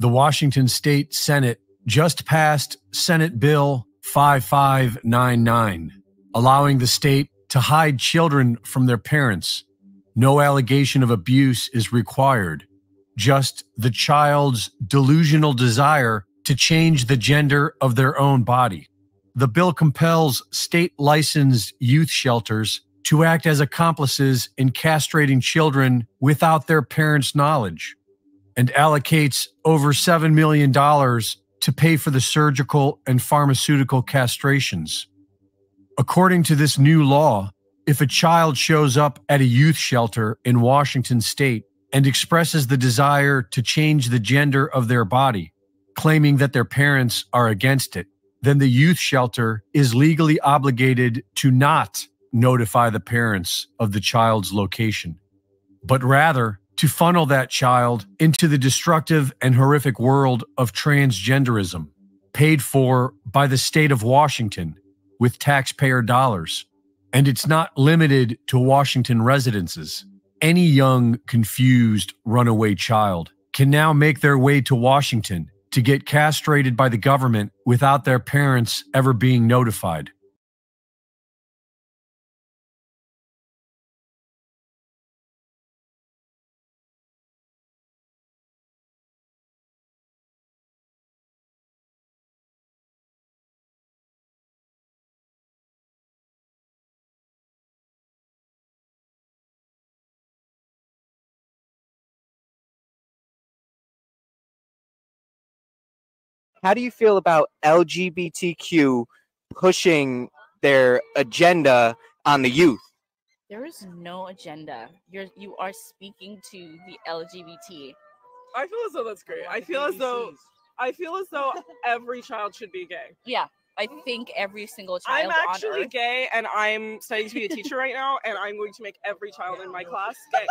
The Washington State Senate just passed Senate Bill 5599, allowing the state to hide children from their parents. No allegation of abuse is required, just the child's delusional desire to change the gender of their own body. The bill compels state-licensed youth shelters to act as accomplices in castrating children without their parents' knowledge, and allocates over $7 million to pay for the surgical and pharmaceutical castrations. According to this new law, if a child shows up at a youth shelter in Washington state and expresses the desire to change the gender of their body, claiming that their parents are against it, then the youth shelter is legally obligated to not notify the parents of the child's location, but rather to funnel that child into the destructive and horrific world of transgenderism, paid for by the state of Washington with taxpayer dollars. And it's not limited to Washington residences. Any young, confused, runaway child can now make their way to Washington to get castrated by the government without their parents ever being notified. How do you feel about LGBTQ pushing their agenda on the youth? There is no agenda. You are speaking to the LGBT. I feel as though that's great. I feel as though every child should be gay. Yeah, I think every single child I'm actually on Earth. gay, and I'm studying to be a teacher right now, and I'm going to make every child in my class gay.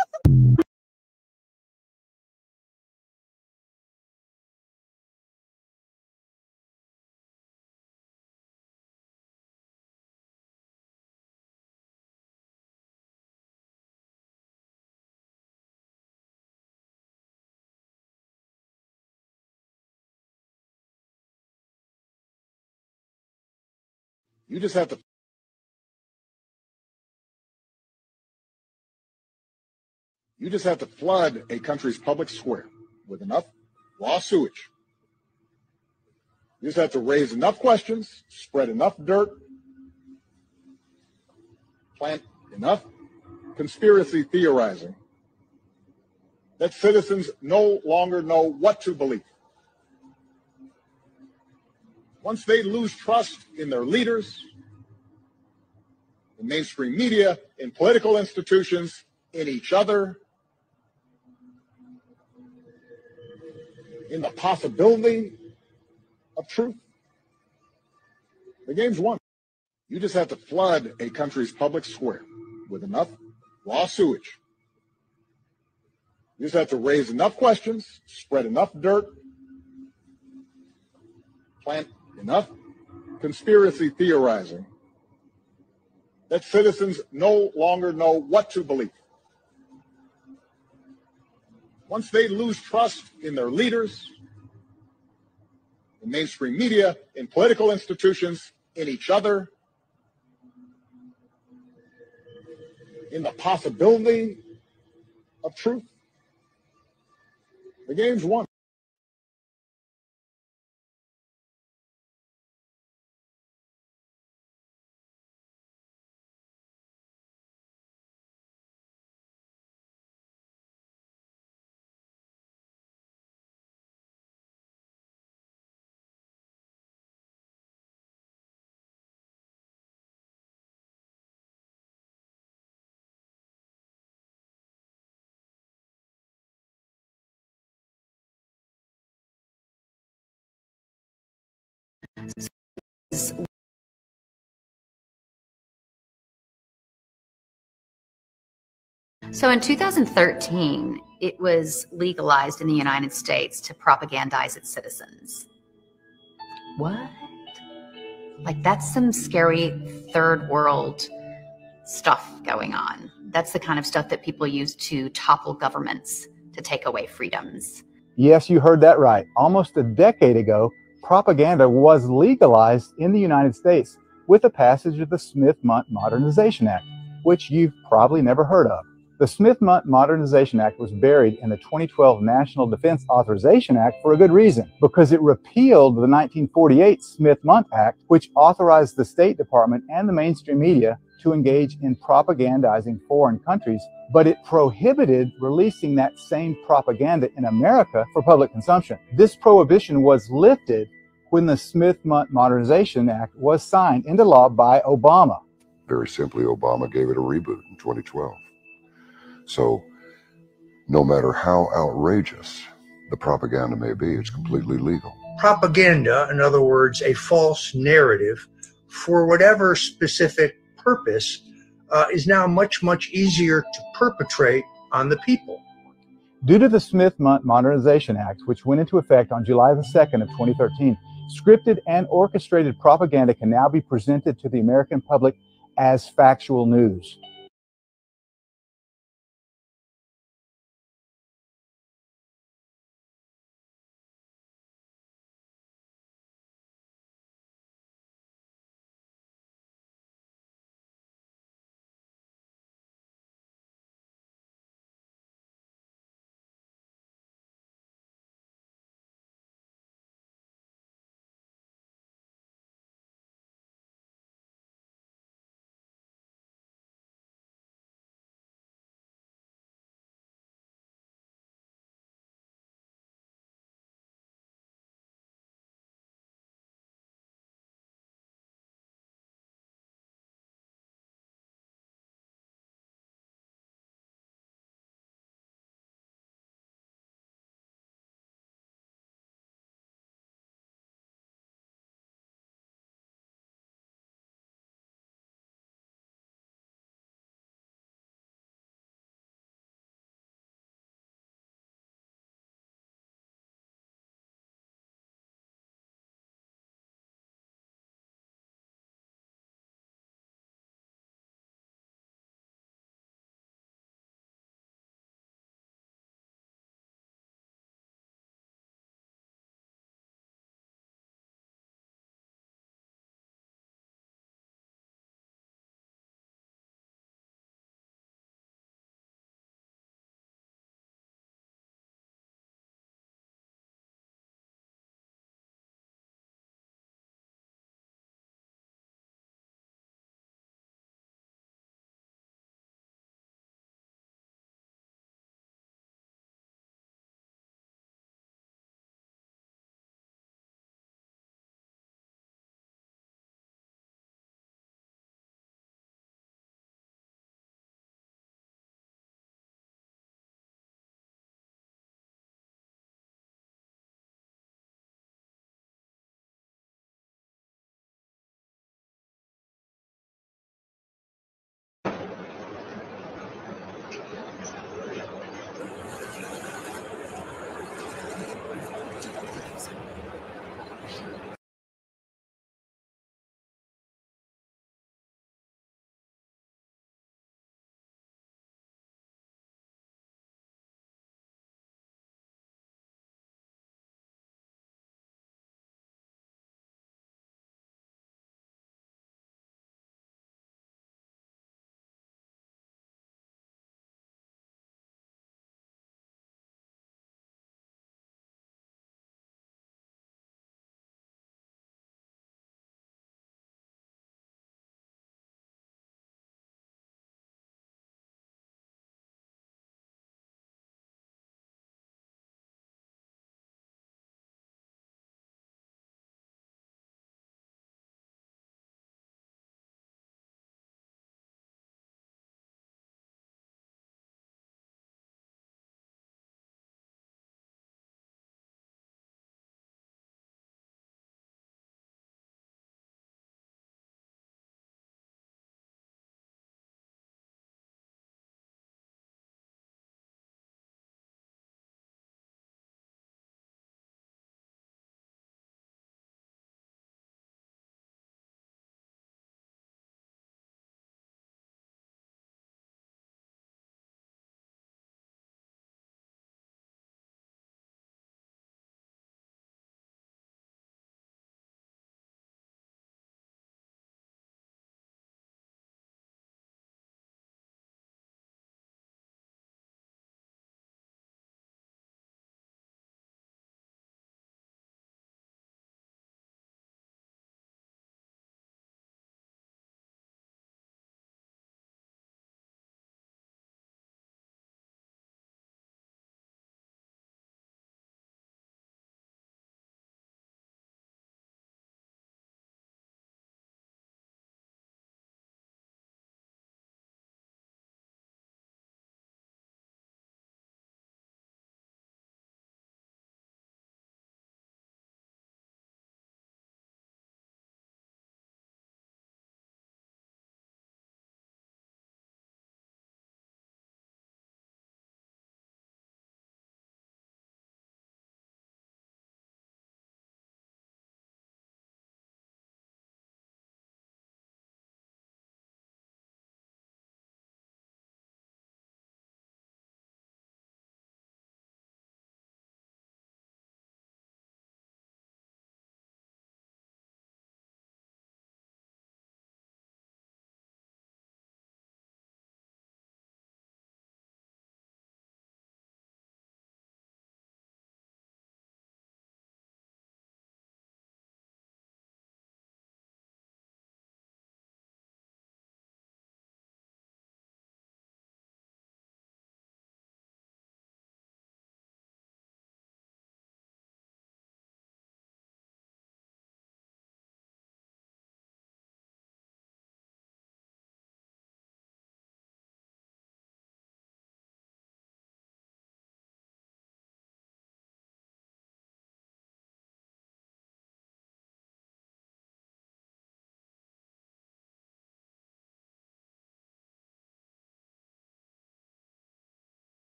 You just have to flood a country's public square with enough raw sewage. You just have to raise enough questions, spread enough dirt, plant enough conspiracy theorizing that citizens no longer know what to believe. Once they lose trust in their leaders, in mainstream media, in political institutions, in each other, in the possibility of truth, the game's won. You just have to flood a country's public square with enough raw sewage. You just have to raise enough questions, spread enough dirt, plant enough conspiracy theorizing that citizens no longer know what to believe. Once they lose trust in their leaders, in mainstream media, in political institutions, in each other, in the possibility of truth, the game's won. So in 2013, it was legalized in the United States to propagandize its citizens. What? Like, that's some scary third world stuff going on. That's the kind of stuff that people use to topple governments, to take away freedoms. Yes, you heard that right. Almost a decade ago, propaganda was legalized in the United States with the passage of the Smith-Mundt Modernization Act, which you've probably never heard of. The Smith-Mundt Modernization Act was buried in the 2012 National Defense Authorization Act for a good reason, because it repealed the 1948 Smith-Mundt Act, which authorized the State Department and the mainstream media to engage in propagandizing foreign countries, but it prohibited releasing that same propaganda in America for public consumption. This prohibition was lifted when the Smith-Mundt Modernization Act was signed into law by Obama. Very simply, Obama gave it a reboot in 2012. So no matter how outrageous the propaganda may be, it's completely legal. Propaganda, in other words, a false narrative for whatever specific purpose, is now much, much easier to perpetrate on the people. Due to the Smith-Mundt Modernization Act, which went into effect on July the 2nd of 2013, scripted and orchestrated propaganda can now be presented to the American public as factual news.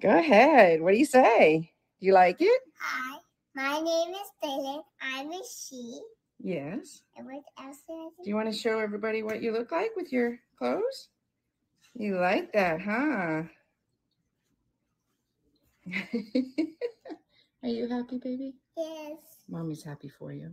Go ahead. What do you say? Do you like it? Hi, my name is Taylor. I'm a she. Yes. And what else did I Do you want to show everybody what you look like with your clothes? You like that, huh? Are you happy, baby? Yes. Mommy's happy for you.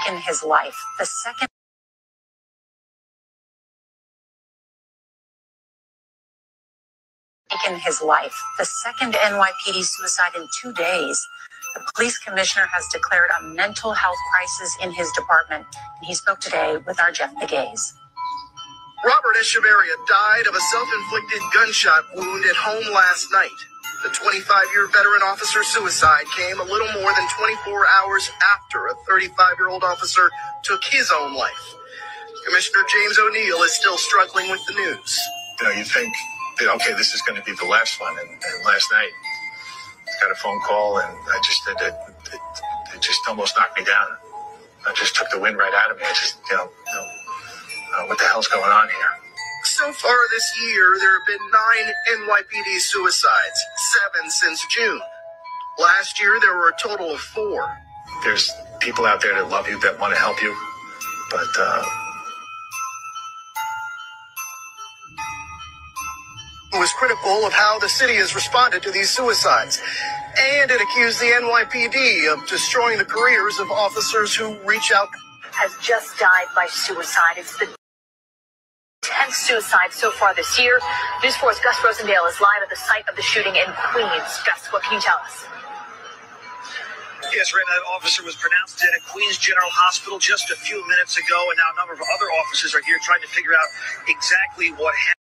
In his life, the second NYPD suicide in 2 days. The police commissioner has declared a mental health crisis in his department. And he spoke today with our Jeff Begaze. Robert Echeverria died of a self-inflicted gunshot wound at home last night. The 25-year veteran officer's suicide came a little more than 24 hours after a 35-year-old officer took his own life. Commissioner James O'Neill is still struggling with the news. You think that, okay, this is going to be the last one. And last night, I got a phone call, and I just it just almost knocked me down. I just took the wind right out of me. I just, what the hell's going on here? So far this year, there have been 9 NYPD suicides, 7 since June. Last year, there were a total of 4. There's people out there that love you, that want to help you, but was critical of how the city has responded to these suicides. And it accused the NYPD of destroying the careers of officers who reach out. Has just died by suicide. It's the 10th suicide so far this year. News 4's Gus Rosendale is live at the site of the shooting in Queens. Gus, what can you tell us? Yes, right. That officer was pronounced dead at Queens General Hospital just a few minutes ago, and now a number of other officers are here trying to figure out exactly what happened.